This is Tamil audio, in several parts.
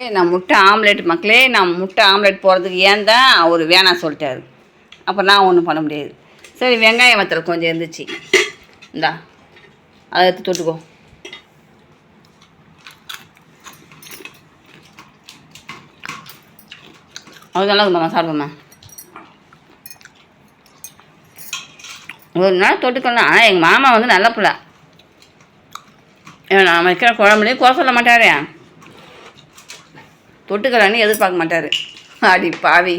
நான் முட்டை ஆம்லேட் மக்களே, நான் முட்டை ஆம்லேட் போடுறதுக்கு ஏன் தான் அவர் வேணாம் சொல்லிட்டாரு. அப்போ நான் ஒன்றும் பண்ண முடியாது. சரி, வெங்காயம் வத்தல் கொஞ்சம் இருந்துச்சு, இந்தா அதை எடுத்து தொட்டுக்கோ. அது நல்லா இருக்குமா, சாப்பிடுமா? ஒரு நாள் தொட்டுக்கலாம். ஆனால் எங்கள் மாமா வந்து நல்ல பிள்ளை. நான் வைக்கிற குழம்புலேயும் குறை சொல்ல மாட்டார், தொட்டுக்கலான்னு எதிர்பார்க்க மாட்டார். அடி பாவி,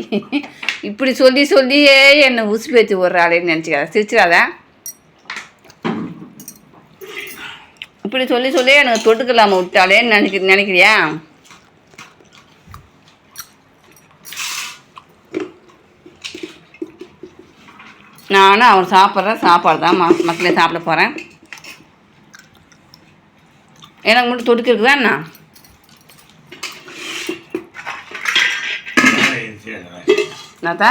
இப்படி சொல்லி சொல்லியே என்னை உசு பேத்தி விட்றாளேன்னு நினச்சிக்காத, சிரிச்சிடாத. இப்படி சொல்லி சொல்லியே எனக்கு தொட்டுக்கலாமல் விட்டாளேன்னு நினைக்கிறியா? நானும் அவர் சாப்பிட்ற சாப்பாடு தான் மக்களே சாப்பிட போகிறேன். எனக்கு மட்டும் தொட்டுக்க இருக்குதா என்ன? என்னத்தா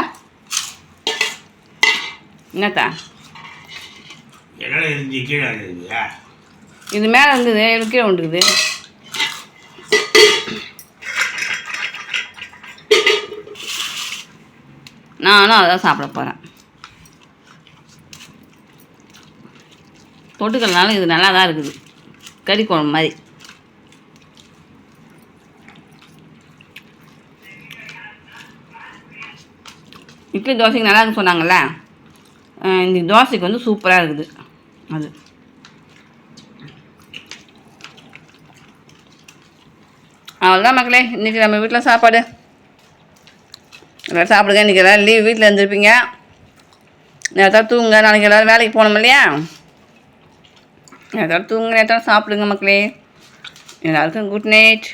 என்னத்தா இது மேலே இருந்தது, கீழே வந்துக்குது. நானும் அதான் சாப்பிட போகிறேன். தொட்டுக்கலனாலும் இது நல்லா தான் இருக்குது, கறி குழம்பு மாதிரி. இட்லி தோசைக்கு நல்லா இருக்குன்னு சொன்னாங்கள்ல, இந்த தோசைக்கு வந்து சூப்பராக இருக்குது. அது அவ்வளோதான் மக்களே, இன்றைக்கி நம்ம வீட்டில் சாப்பாடு. எல்லோரும் சாப்பிடுங்க. இன்றைக்கி எல்லோரும் லீவ், வீட்டில் இருந்துருப்பீங்க. நேரத்தோட தூங்குங்க, நாளைக்கு எல்லோரும் வேலைக்கு போகணும் இல்லையா? நேரத்தோட தூங்குங்க, நேரத்தோட சாப்பிடுங்க மக்களே. எல்லாருக்கும் குட் நைட்.